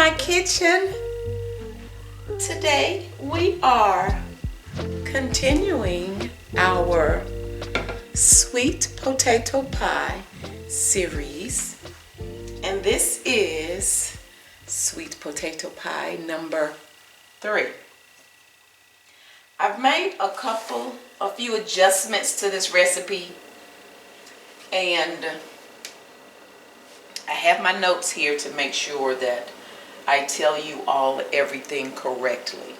my kitchen. Today we are continuing our sweet potato pie series, and this is sweet potato pie number 3. I've made a few adjustments to this recipe, and I have my notes here to make sure that I tell you all everything correctly.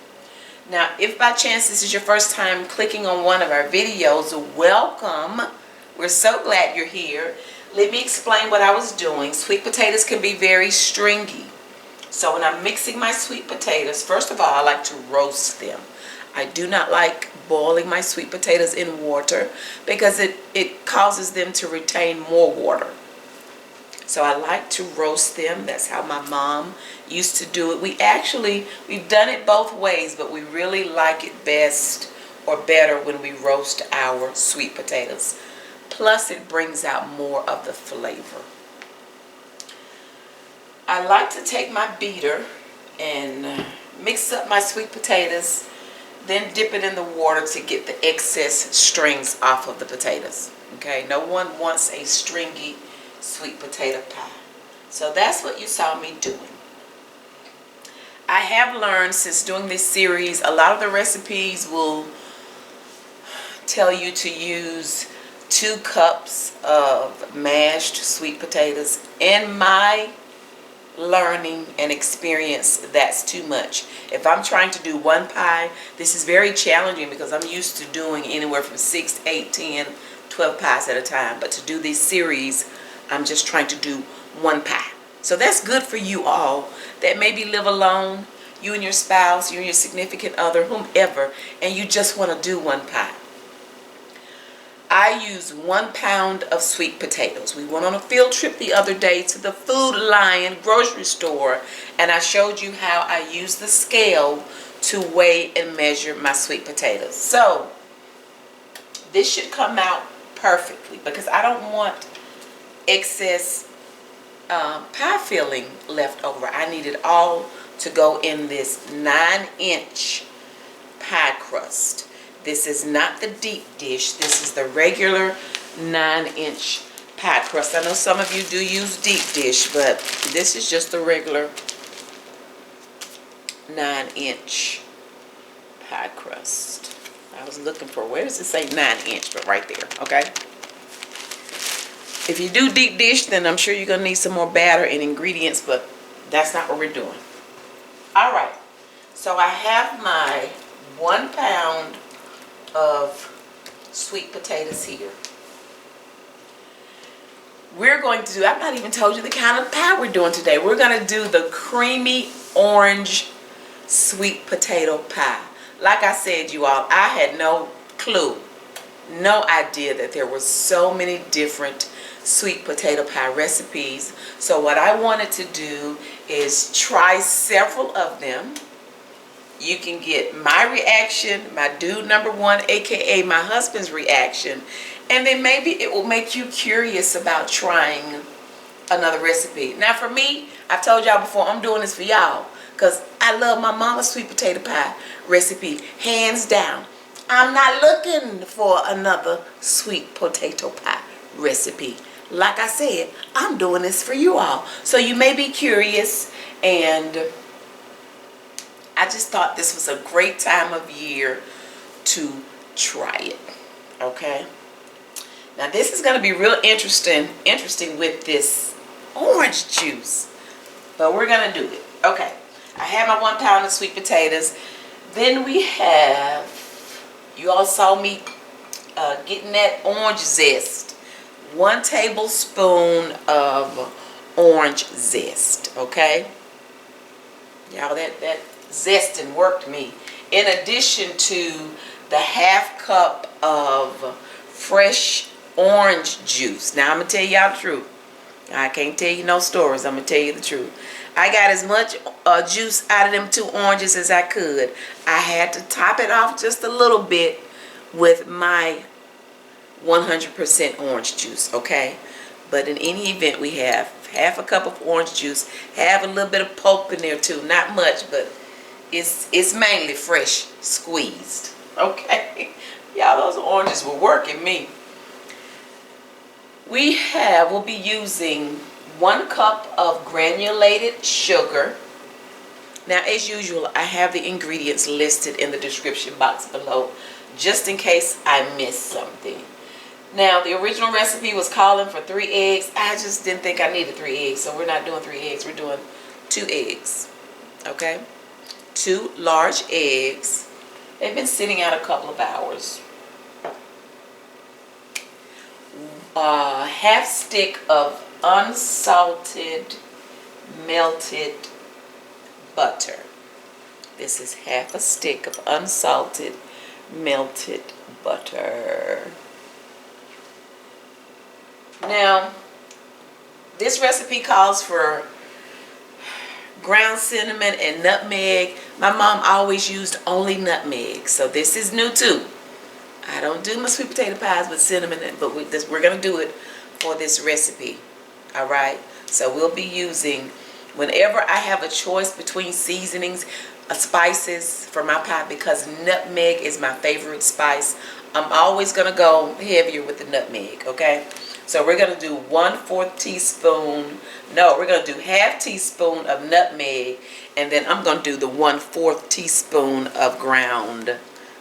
Now, if by chance this is your first time clicking on one of our videos, welcome. We're so glad you're here. Let me explain what I was doing. Sweet potatoes can be very stringy. So when I'm mixing my sweet potatoes, first of all, I like to roast them. I do not like boiling my sweet potatoes in water because it causes them to retain more water. So I like to roast them. That's how my mom used to do it. We've done it both ways, but we really like it best or better when we roast our sweet potatoes. Plus it brings out more of the flavor. I like to take my beater and mix up my sweet potatoes, then dip it in the water to get the excess strings off of the potatoes. Okay, no one wants a stringy sweet potato pie. So that's what you saw me doing. I have learned since doing this series, a lot of the recipes will tell you to use 2 cups of mashed sweet potatoes. In my learning and experience, that's too much. If I'm trying to do one pie, this is very challenging because I'm used to doing anywhere from 6, 8, 10, 12 pies at a time. But to do this series, I'm just trying to do one pie. So that's good for you all that maybe live alone, you and your spouse, you and your significant other, whomever, and you just want to do one pie. I use 1 pound of sweet potatoes. We went on a field trip the other day to the Food Lion grocery store, and I showed you how I use the scale to weigh and measure my sweet potatoes. So this should come out perfectly because I don't want excess pie filling left over. I need it all to go in this 9-inch pie crust. This is not the deep dish. This is the regular 9-inch pie crust. I know some of you do use deep dish, but this is just the regular 9-inch pie crust. I was looking for, where does it say 9-inch? But right there, okay? If you do deep dish, then I'm sure you're going to need some more batter and ingredients, but that's not what we're doing. All right, so I have my 1 pound of sweet potatoes here. We're going to do, I've not even told you the kind of pie we're doing today. We're going to do the creamy orange sweet potato pie. Like I said, you all, I had no clue, no idea that there were so many different sweet potato pie recipes. So what I wanted to do is try several of them. You can get my reaction, my dude number 1, aka my husband's reaction, and then maybe it will make you curious about trying another recipe. Now for me, I've told y'all before, I'm doing this for y'all because I love my mama's sweet potato pie recipe, hands down. I'm not looking for another sweet potato pie recipe. Like I said, I'm doing this for you all. So you may be curious, and I just thought this was a great time of year to try it. Okay? Now this is going to be real interesting with this orange juice. But we're going to do it. Okay. I have my 1 pound of sweet potatoes. Then we have, you all saw me getting that orange zest. 1 tablespoon of orange zest, okay? Y'all, that zesting worked me. In addition to the 1/2 cup of fresh orange juice. Now, I'm going to tell y'all the truth. I can't tell you no stories. I'm going to tell you the truth. I got as much juice out of them 2 oranges as I could. I had to top it off just a little bit with my 100% orange juice, okay? But in any event, we have half a cup of orange juice. Have a little bit of pulp in there too. Not much, but it's mainly fresh squeezed. Okay. Y'all, those oranges were working me. We'll be using 1 cup of granulated sugar. Now, as usual, I have the ingredients listed in the description box below, just in case I missed something. Now, the original recipe was calling for 3 eggs. I just didn't think I needed 3 eggs, so we're not doing 3 eggs. We're doing 2 eggs, okay? 2 large eggs. They've been sitting out a couple of hours. Half stick of unsalted melted butter. This is half a stick of unsalted melted butter. Now, this recipe calls for ground cinnamon and nutmeg. My mom always used only nutmeg, so this is new too. I don't do my sweet potato pies with cinnamon, but we're going to do it for this recipe. Alright, so we'll be using, whenever I have a choice between seasonings, spices for my pie, because nutmeg is my favorite spice, I'm always going to go heavier with the nutmeg, okay? So we're going to do 1/4 teaspoon, no, we're going to do ½ teaspoon of nutmeg, and then I'm going to do the 1/4 teaspoon of ground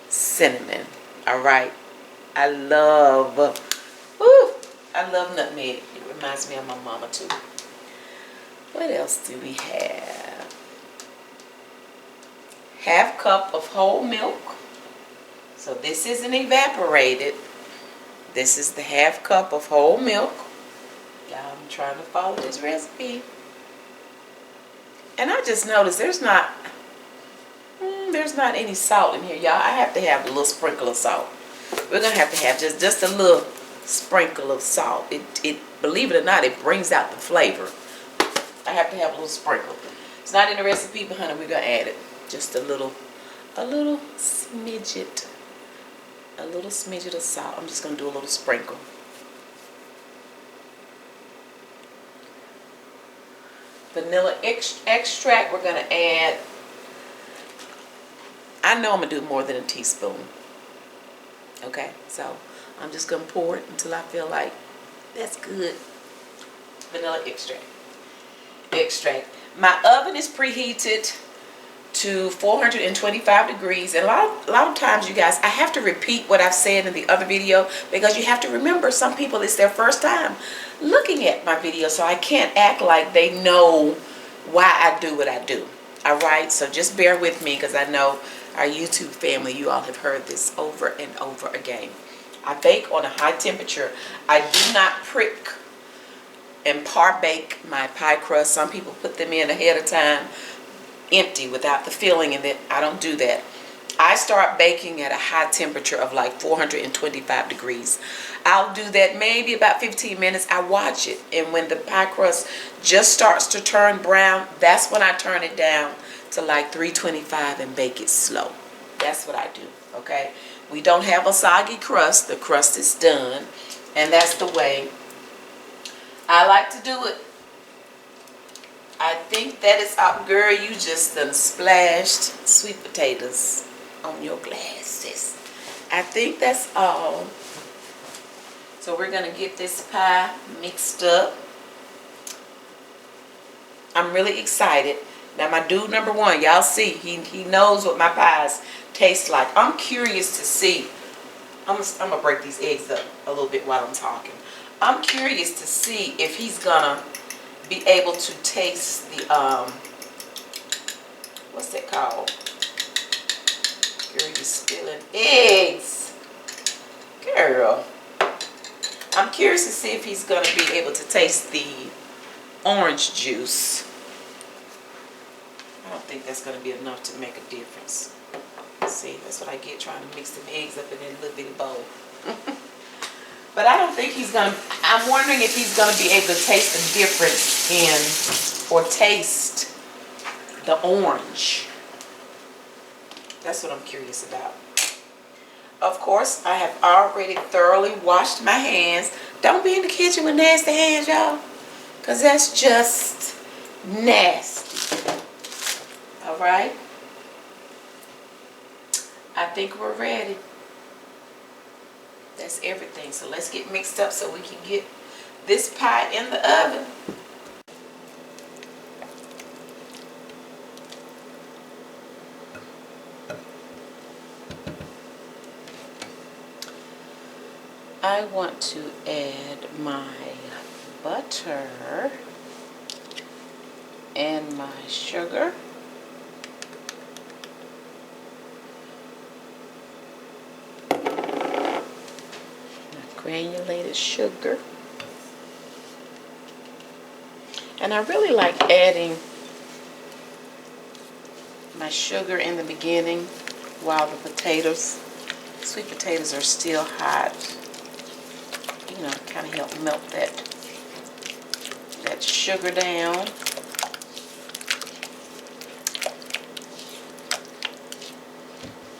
cinnamon. Alright, I love nutmeg. It reminds me of my mama too. What else do we have? ½ cup of whole milk. So this isn't evaporated. This is the ½ cup of whole milk. Y'all, I'm trying to follow this recipe. And I just noticed there's not any salt in here, y'all. I have to have a little sprinkle of salt. We're going to have just a little sprinkle of salt. It believe it or not, it brings out the flavor. I have to have a little sprinkle. It's not in the recipe, but honey, we're going to add it. Just a little smidget. A little smidget of salt. I'm just going to do a little sprinkle. Vanilla extract, we're going to add, I know I'm going to do more than a teaspoon. Okay, so I'm just going to pour it until I feel like that's good. Vanilla extract. My oven is preheated to 425 degrees, and a lot of times, you guys, I have to repeat what I've said in the other video, because you have to remember, some people, it's their first time looking at my video, so I can't act like they know why I do what I do. Alright, so just bear with me, because I know our YouTube family, you all have heard this over and over again. I bake on a high temperature. I do not prick and par bake my pie crust. Some people put them in ahead of time, empty, without the filling, and then I don't do that. I start baking at a high temperature of like 425 degrees. I'll do that maybe about 15 minutes. I watch it, and when the pie crust just starts to turn brown, that's when I turn it down to like 325 and bake it slow. That's what I do, okay? We don't have a soggy crust. The crust is done, and that's the way I like to do it. I think that is up, girl. You just done splashed sweet potatoes on your glasses. I think that's all. So we're going to get this pie mixed up. I'm really excited. Now my dude number one, y'all see, he knows what my pies taste like. I'm curious to see. I'm going to break these eggs up a little bit while I'm talking. I'm curious to see if he's going to be able to taste the, what's that called? Girl, you spilling eggs. Girl. I'm curious to see if he's going to be able to taste the orange juice. I don't think that's going to be enough to make a difference. See, that's what I get trying to mix them eggs up in that little bitty bowl. But I don't think he's going to, I'm wondering if he's going to be able to taste the difference in, or taste the orange. That's what I'm curious about. Of course, I have already thoroughly washed my hands. Don't be in the kitchen with nasty hands, y'all. because that's just nasty. All right. I think we're ready. That's everything. So let's get mixed up so we can get this pie in the oven. I want to add my butter and my sugar. Granulated sugar. And I really like adding my sugar in the beginning while the sweet potatoes are still hot. You know, kind of help melt that sugar down.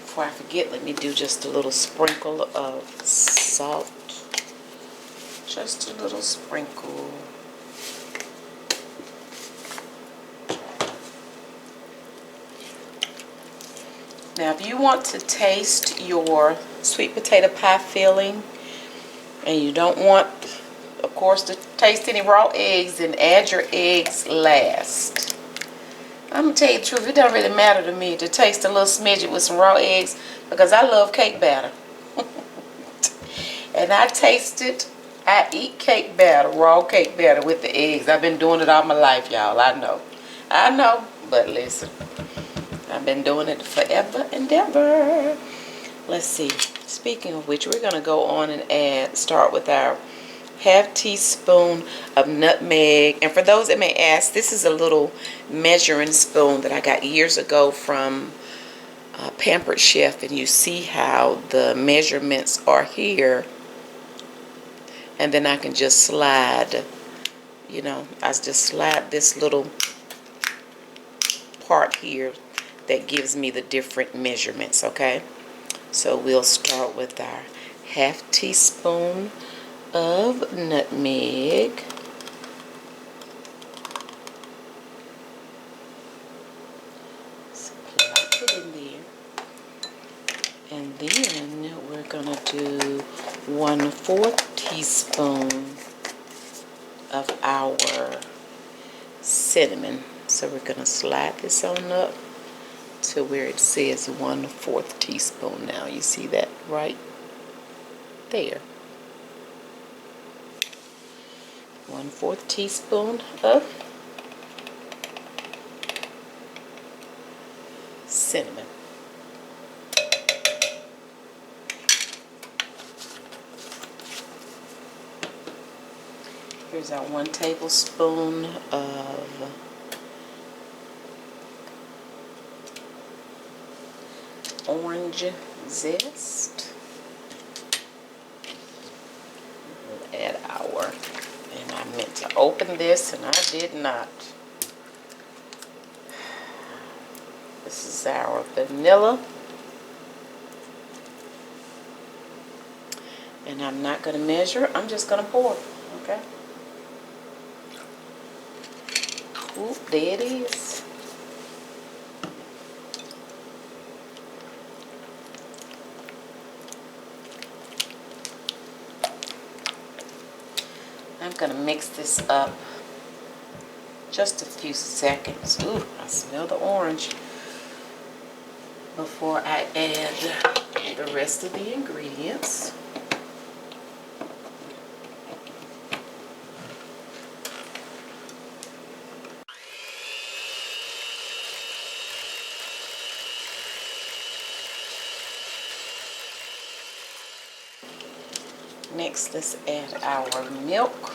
Before I forget, let me do just a little sprinkle of salt. Just a little sprinkle. Now, if you want to taste your sweet potato pie filling, and you don't want, of course, to taste any raw eggs, then add your eggs last. I'm going to tell you the truth, it doesn't really matter to me to taste a little smidget with some raw eggs, because I love cake batter. And I eat cake batter, raw cake batter with the eggs. I've been doing it all my life, y'all. I know, but listen, I've been doing it forever and ever. Let's see. Speaking of which, we're going to go on and start with our ½ teaspoon of nutmeg. And for those that may ask, this is a little measuring spoon that I got years ago from Pampered Chef. And you see how the measurements are here. And then I can just slide, you know, I just slide this little part here that gives me the different measurements, okay? So we'll start with our ½ teaspoon of nutmeg. So plop it in there. And then we're gonna do 1/4 teaspoon of our cinnamon. So we're gonna slide this on up to where it says 1/4 teaspoon now. You see that right there. 1/4 teaspoon of cinnamon. Here's our 1 tablespoon of orange zest. We'll add our, and I meant to open this and I did not. This is our vanilla. And I'm not going to measure, I'm just going to pour, okay? Oop, there it is. I'm going to mix this up just a few seconds. Ooh, I smell the orange. Before I add the rest of the ingredients. Next, let's add our milk.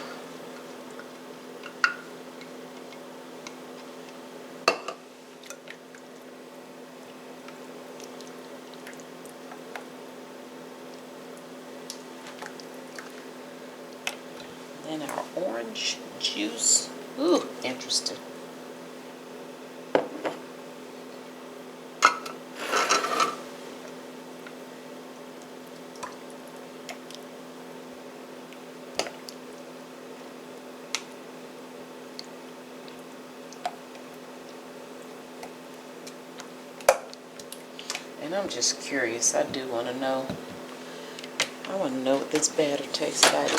And our orange juice. Ooh, interesting. And I'm just curious. I do want to know. I want to know what this batter tastes like.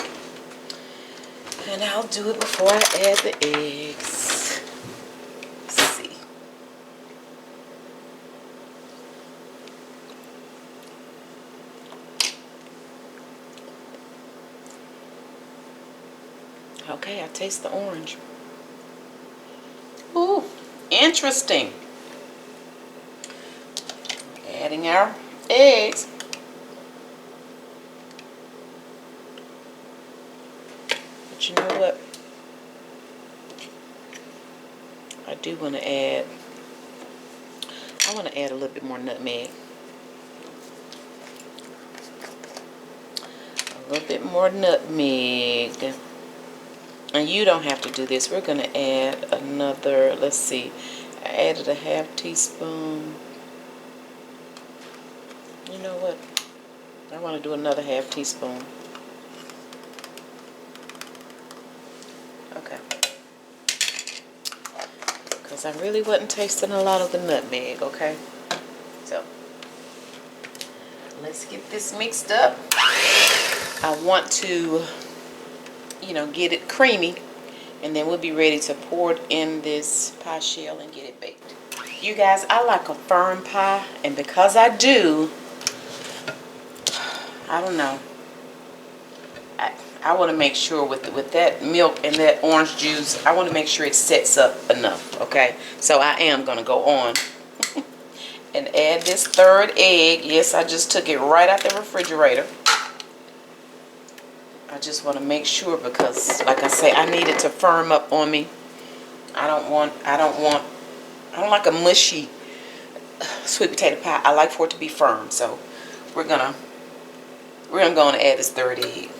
And I'll do it before I add the eggs. Let's see. Okay, I taste the orange. Ooh, interesting. Adding our eggs. But you know what? I do want to add, I want to add a little bit more nutmeg. A little bit more nutmeg. And you don't have to do this. We're going to add another, let's see. I added a half teaspoon. You know what? I want to do another half teaspoon. Okay. Because I really wasn't tasting a lot of the nutmeg, okay? So, let's get this mixed up. I want to, you know, get it creamy. And then we'll be ready to pour it in this pie shell and get it baked. You guys, I like a firm pie. And because I do, I don't know. I want to make sure with that milk and that orange juice, I want to make sure it sets up enough, okay? So I am going to go on and add this third egg. Yes, I just took it right out the refrigerator. I just want to make sure because, like I say, I need it to firm up on me. I don't like a mushy sweet potato pie. I like for it to be firm. So we're gonna go and add this third egg.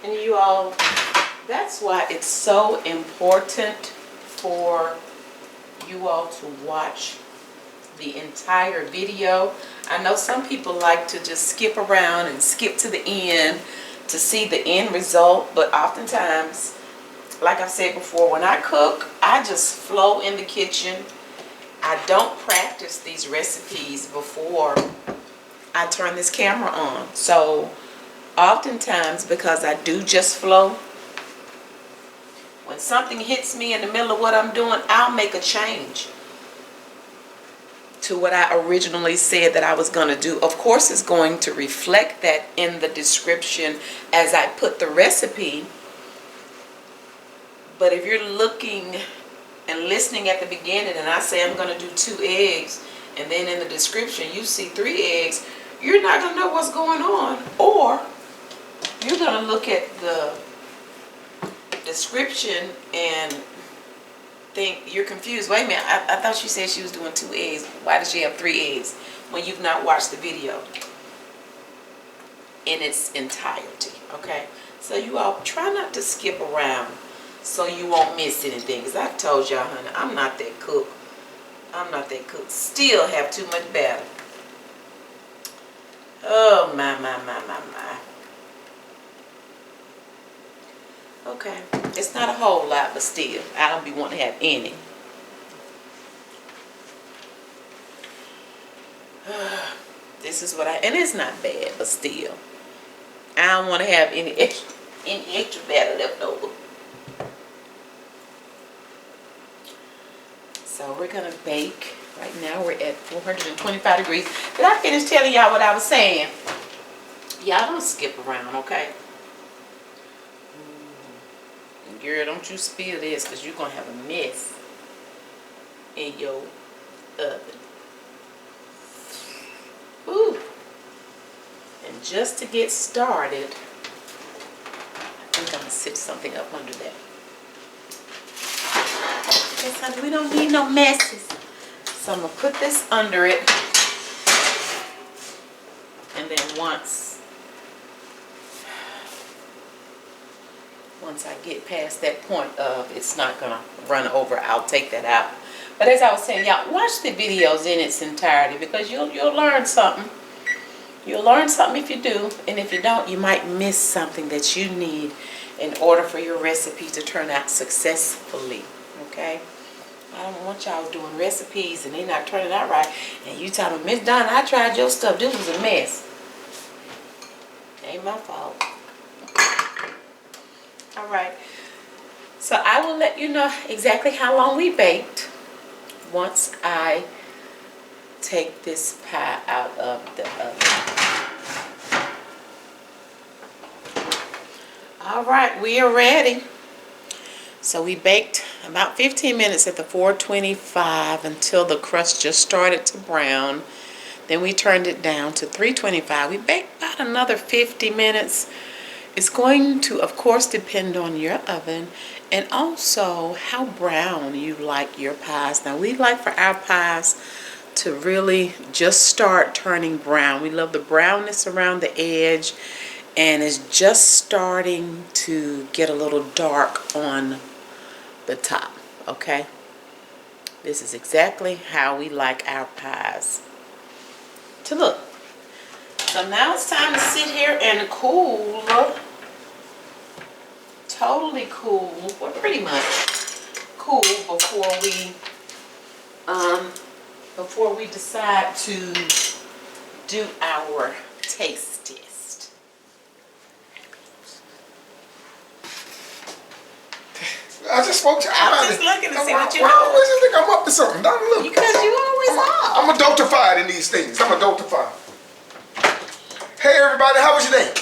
And you all, that's why it's so important for you all to watch the entire video. I know some people like to just skip around and skip to the end to see the end result, but oftentimes, like I said before, when I cook, I just flow in the kitchen. I don't practice these recipes before I turn this camera on. So oftentimes, because I do just flow, when something hits me in the middle of what I'm doing, I'll make a change to what I originally said that I was going to do. Of course, it's going to reflect that in the description as I put the recipe. But if you're looking and listening at the beginning and I say I'm going to do 2 eggs, and then in the description you see 3 eggs, you're not going to know what's going on. Or you're going to look at the description and think you're confused. Wait a minute, I thought she said she was doing 2 eggs. Why does she have 3 eggs when you've not watched the video in its entirety? Okay, so you all try not to skip around so you won't miss anything. Because I told y'all, honey, I'm not that cook. I'm not that cook. Still have too much batter. Oh my. Okay, it's not a whole lot, but still, I don't be wanting to have any. This is what and it's not bad, but still, I don't want to have any extra batter left over. So we're gonna bake. Right now we're at 425 degrees. Did I finish telling y'all what I was saying? Y'all don't skip around, okay? Girl, don't you spill this because you're going to have a mess in your oven. Ooh. And just to get started, I think I'm going to sit something up under that. Yes, honey, we don't need no messes. So I'm going to put this under it. And then once I get past that point of it's not going to run over, I'll take that out. But as I was saying, y'all, watch the videos in its entirety because you'll learn something. You'll learn something if you do, and if you don't, you might miss something that you need in order for your recipe to turn out successfully. Okay? I don't want y'all doing recipes and they not turning out right, and you tell me, Miss Donna, I tried your stuff. This was a mess. Ain't my fault. All right. So I will let you know exactly how long we baked once I take this pie out of the oven. All right, we are ready. So we baked about 15 minutes at the 425 until the crust just started to brown. Then we turned it down to 325. We baked about another 50 minutes. It's going to, of course, depend on your oven and also how brown you like your pies. Now, we like for our pies to really just start turning brown. We love the brownness around the edge, and it's just starting to get a little dark on the top, okay? This is exactly how we like our pies to look. So now it's time to sit here and cool, totally cool, or pretty much cool before we decide to do our taste test. I just spoke to you. I'm just looking to see what you Why know. always you think I'm up to something? Don't look. Because you always are. I'm adultified in these things. I'm adultified. Hey everybody, how was your day?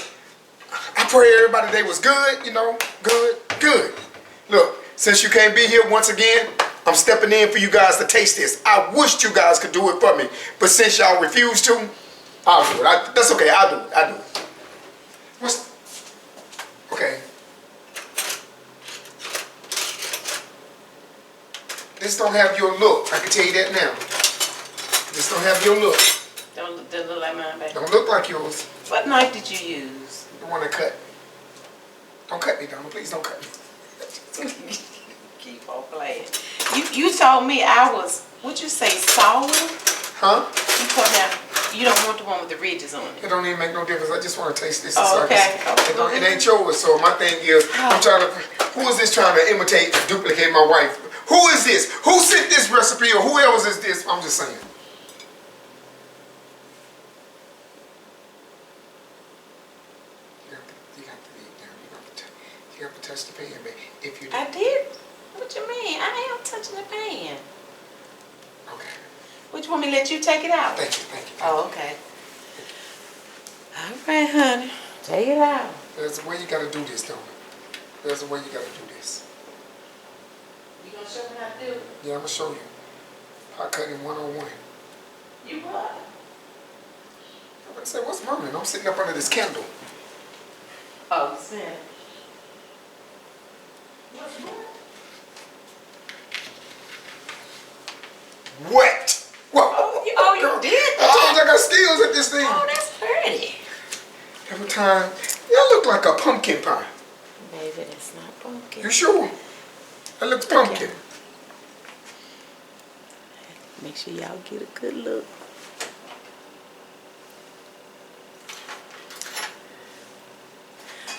I pray everybody's day was good, you know, good. Look, since you can't be here once again, I'm stepping in for you guys to taste this. I wished you guys could do it for me, but since y'all refuse to, I'll do it. That's okay, I'll do it. What's, okay. This don't have your look, I can tell you that now. This don't have your look. Don't look like mine, baby. Don't look like yours. What knife did you use? The one that cut. Don't cut me, Donna. Please don't cut me. Keep on playing. You told me I was, what'd you say, sour? Huh? You told me you don't want the one with the ridges on it. It don't even make no difference. I just want to taste this. Oh, okay. It ain't yours, so my thing is, I'm trying to, who is this trying to imitate, duplicate my wife? Who is this? Who sent this recipe or who else is this? I'm just saying. You have to touch the pan, baby. If you do. I did? What you mean? I am touching the pan. Okay. What, you want me to let you take it out? Thank you. Oh, okay. All right, honey. Take it out. There's a way you gotta do this, Donna. There's a way you gotta do this. You gonna show me how to do it? Yeah, I'm gonna show you. Pie cutting 101. You what? I'm gonna say, what's burning? I'm sitting up under this candle. Oh, you said. What's what? Wet! Whoa! Oh, you did I that? told you I got skills at this thing. Oh, that's pretty. Every time, y'all look like a pumpkin pie. Baby, that's not pumpkin. You sure? That looks pumpkin. Make sure y'all get a good look.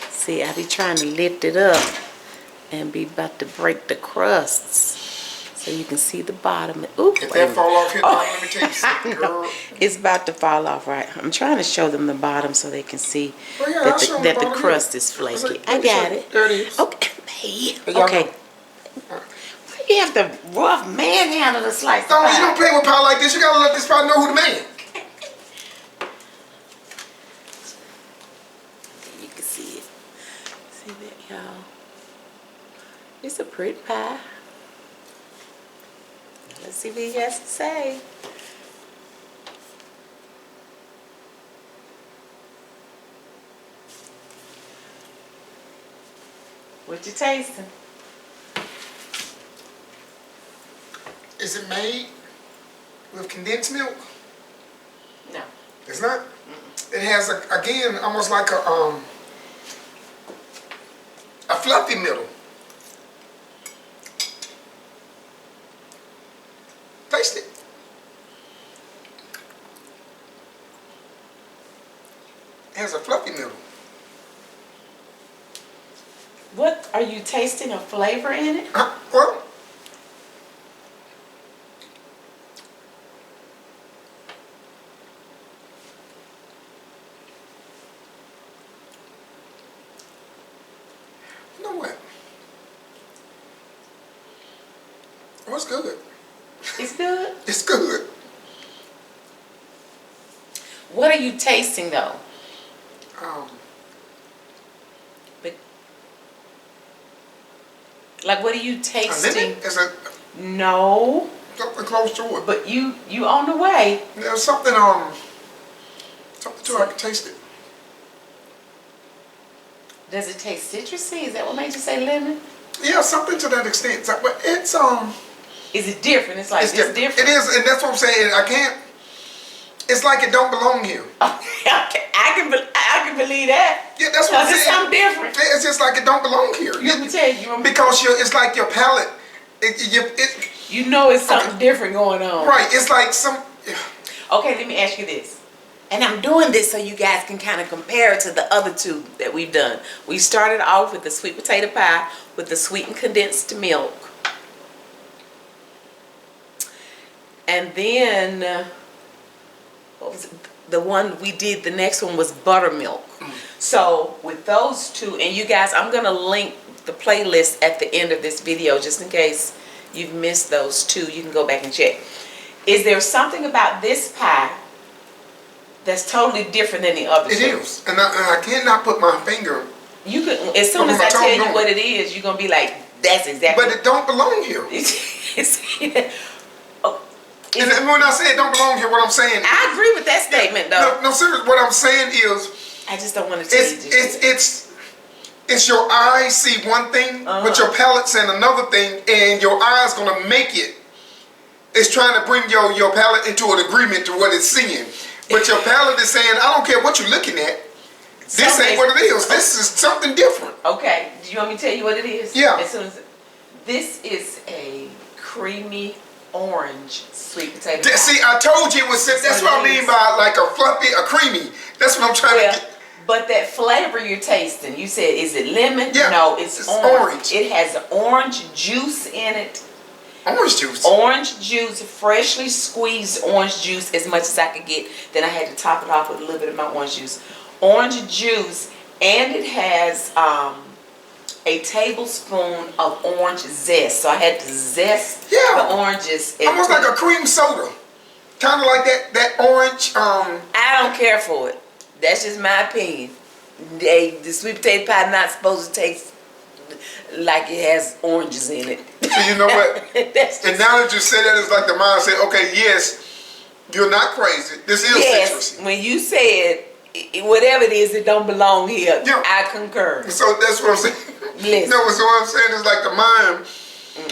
See, I be trying to lift it up and be about to break the crusts so you can see the bottom. Ooh, If that fall off here, let me tell you something, girl. It's about to fall off, right? I'm trying to show them the bottom so they can see Oh, yeah, that the crust is flaky. I got it. There it is. Okay, hey, Y'all okay. know. Why you have to rough manhandle the slice of Donna, pie? you don't play with pie like this. You gotta let this pie know who the man. You can see it. See that, y'all? It's a pretty pie. Let's see what he has to say. What you tasting? Is it made with condensed milk? No. It's not? It has, again, almost like a fluffy middle. has a fluffy middle. What are you tasting? A flavor in it? Well, you know what? Oh, it's good. It's good. It's good. What are you tasting though? But like, what are you A tasting? lemon? Is it No, something close to it? but you on the way. There's something something to it. I can taste it. Does it taste citrusy? Is that what made you say lemon? Yeah, something to that extent. But it's Is it different? It's like it's different. It is, and that's what I'm saying. I can't. It's like it don't belong here. Okay, I can believe that. Yeah, that's what I'm saying. It's something different. It's just like it don't belong here. Let me tell you, Because it's like your palate. you know it's something different going on. Right. It's like some. Okay, let me ask you this. And I'm doing this so you guys can kind of compare it to the other two that we've done. We started off with the sweet potato pie with the sweetened condensed milk. And then, what was it? The one we did, the next one was buttermilk. So with those two, and you guys, I'm going to link the playlist at the end of this video just in case you've missed those two. You can go back and check. Is there something about this pie that's totally different than the other two? It is, and I cannot put my finger. You could, as soon as I tell you what it is, you're gonna be like, "That's exactly." But it don't belong here. And when I say it don't belong here, what I'm saying. I agree with that statement, though. No, seriously. What I'm saying is. I just don't want to tell you. It's your eyes see one thing, but your palate saying another thing, and your eyes gonna make it. It's trying to bring your palate into an agreement to what it's seeing. But your palate is saying, I don't care what you're looking at. This ain't what it is. This is something different. Okay. Do you want me to tell you what it is? Yeah. As soon as this is a creamy orange sweet potato pie. See, I told you it was. That's what I mean by like a fluffy, a creamy. That's what I'm trying to get. But that flavor you're tasting, you said, is it lemon? Yeah. No, it's orange. It has orange juice in it. Orange juice? Orange juice, freshly squeezed orange juice, as much as I could get. Then I had to top it off with a little bit of my orange juice. Orange juice, and it has a tablespoon of orange zest. So I had to zest the oranges. Almost like a cream soda. Kind of like that orange. I don't care for it. That's just my opinion. The sweet potato pie not supposed to taste like it has oranges in it. So you know what? And now that you say that, it's like the mind said, okay, yes, you're not crazy. This is citrusy. When you said whatever it is that don't belong here, I concur. So that's what I'm saying. Listen. No, so what I'm saying is like the mind,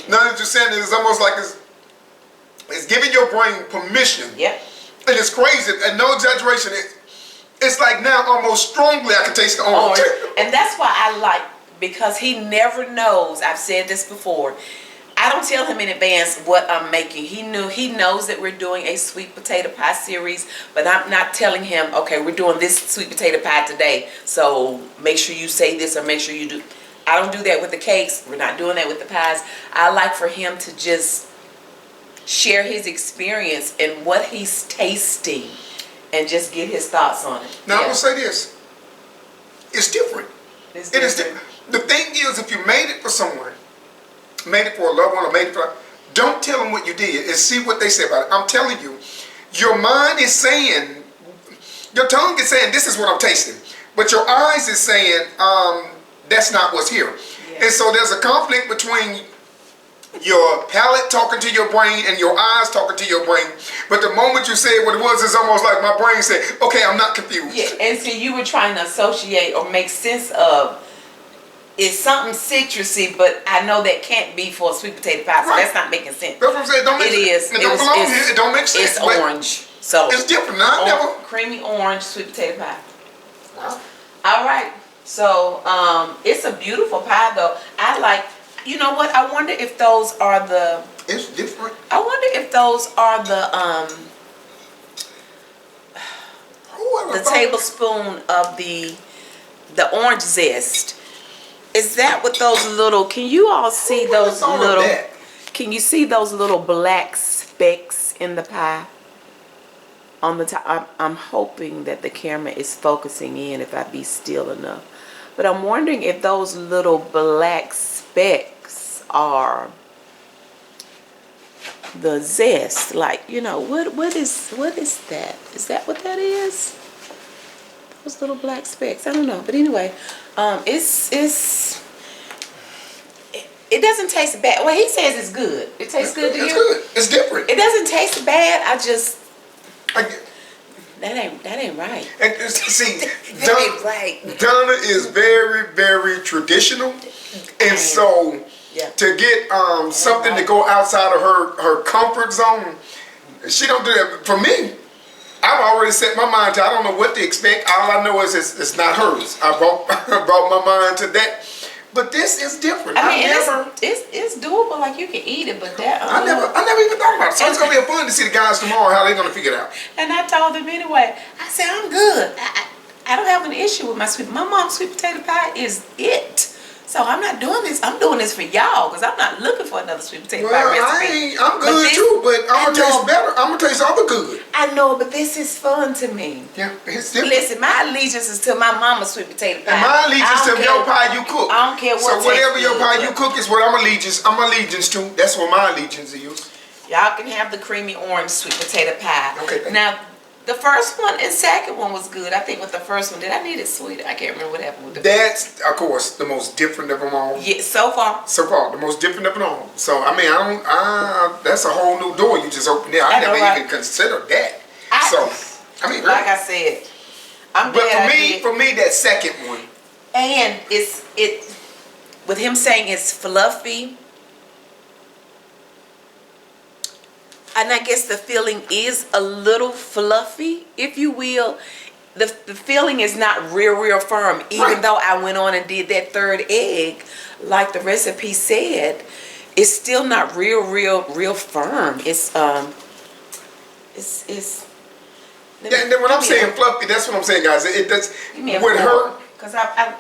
now that you're saying it, it's almost like it's giving your brain permission. Yep. And it's crazy, and no exaggeration. It's like now almost strongly I can taste the orange. And that's why I like, because he never knows. I've said this before. I don't tell him in advance what I'm making. He knows that we're doing a sweet potato pie series, but I'm not telling him, okay, we're doing this sweet potato pie today, so make sure you say this or make sure you do. I don't do that with the cakes. We're not doing that with the pies. I like for him to just share his experience and what he's tasting and just get his thoughts on it. Now I'm going to say this. It's different. It's different. It is different. The thing is, if you made it for someone, made it for a loved one, or made it for, don't tell them what you did and see what they say about it. I'm telling you, your mind is saying, your tongue is saying, this is what I'm tasting. But your eyes is saying, that's not what's here. Yeah. And so there's a conflict between your palate talking to your brain and your eyes talking to your brain. But the moment you said what it was, it's almost like my brain said, okay, I'm not confused. Yeah, and see, you were trying to associate or make sense of, it's something citrusy, but I know that can't be for a sweet potato pie, so that's not making sense. That's what I'm saying. It don't belong here. It don't make sense. It's orange. So it's different. Now, creamy orange sweet potato pie. Wow. All right. So it's a beautiful pie, though. I like. You know what? I wonder if those are the. It's different. I wonder if those are the. Oh, tablespoon of the orange zest. Is that what those little? Can you all see those little? Can you see those little black specks in the pie? On the top, I'm hoping that the camera is focusing in if I be still enough. But I'm wondering if those little black specks are the zest. Like, you know, what is that? Is that what that is? Those little black specks. I don't know. But anyway, it doesn't taste bad. Well, he says it's good. It tastes good to you? It's good. It's different. It doesn't taste bad. That ain't right. And see, That ain't right. Donna is very, very traditional, and so to get something to go outside of her comfort zone, she don't do that. For me, I've already set my mind to. I don't know what to expect. All I know is it's not hers. I brought my mind to that. But this is different. I mean, it's doable. Like, you can eat it, but that I never even thought about it. So it's gonna be fun to see the guys tomorrow how they're gonna figure it out. And I told them anyway. I said, I'm good. I don't have an issue with my my mom's sweet potato pie is it. So I'm not doing this. I'm doing this for y'all because I'm not looking for another sweet potato pie recipe. I'm good too, but I'm gonna taste better. I'm gonna taste other good. I know, but this is fun to me. Yeah, it's different. Listen, my allegiance is to my mama's sweet potato pie. And my allegiance to your pie you cook. I don't care what. So whatever your pie you cook is what I'm allegiance to. That's what my allegiance is. Y'all can have the creamy orange sweet potato pie. Okay. Now, the first one and second one was good. I think with the first one, did I need it sweeter? I can't remember what happened with the That's, of course, the most different of them all. Yeah, so far, the most different of them all. So, I mean, that's a whole new door you just opened there. I never even considered that. I mean, like I said, I'm glad for me, that second one. And with him saying it's fluffy, and I guess the filling is a little fluffy, if you will. The filling is not real firm, even though I went on and did that third egg, like the recipe said. It's still not real firm. It's Yeah, and then when I'm saying fluffy, that's what I'm saying, guys. It does with her. Because I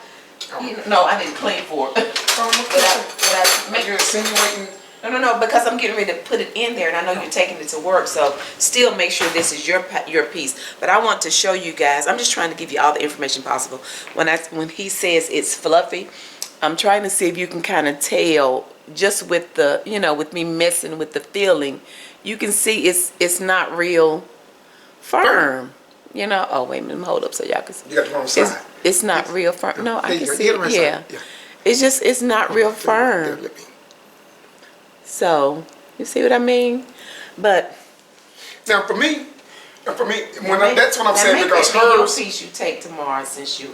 didn't clean for it. But I make You're insinuating. No, because I'm getting ready to put it in there, and I know you're taking it to work, so still make sure this is your piece. But I want to show you guys, I'm just trying to give you all the information possible. When he says it's fluffy, I'm trying to see if you can kind of tell, just with the, with me messing with the filling, you can see it's not real firm. Oh, wait a minute, hold up so y'all can see. You got the wrong side. It's not real firm. No, I can see it, yeah. It's not real firm. So, you see what I mean? But now for me, that's what I'm saying, because hers. Piece you take tomorrow, since you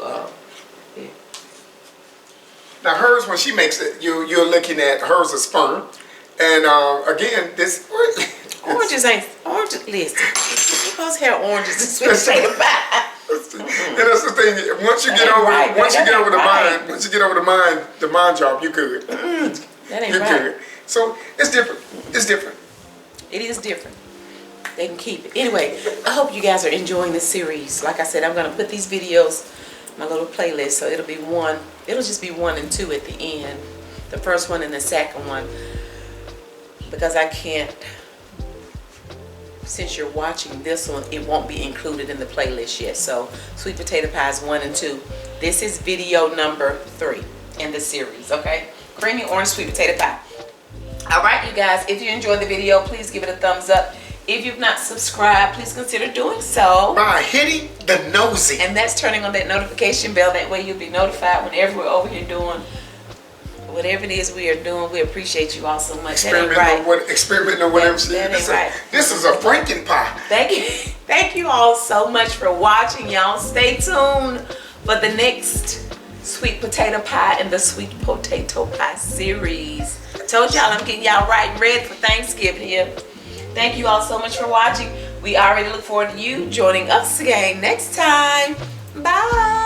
Now hers, when she makes it, you're looking at hers is firm, and again this oranges. Listen, you supposed to have oranges in sweet potato pie. And that's the thing. Once you get over the mind job, you good. That ain't You're right. good. So it's different. It's different. It is different. They can keep it. Anyway, I hope you guys are enjoying this series. Like I said, I'm going to put these videos in my little playlist. So it'll just be 1 and 2 at the end. The first one and the second one. Because I can't, since you're watching this one, it won't be included in the playlist yet. So sweet potato pies 1 and 2. This is video number 3 in the series, okay? Creamy orange sweet potato pie. Alright, you guys, if you enjoyed the video, please give it a thumbs up. If you've not subscribed, please consider doing so by hitting the nosy. And that's turning on that notification bell. That way you'll be notified whenever we're over here doing whatever it is we are doing. We appreciate you all so much. Experimenting or whatever. That ain't right. This is a Franken pie. Thank you all so much for watching, y'all. Stay tuned for the next sweet potato pie and the sweet potato pie series. Told y'all I'm getting y'all right and ready for Thanksgiving here. Thank you all so much for watching. We already look forward to you joining us again next time. Bye.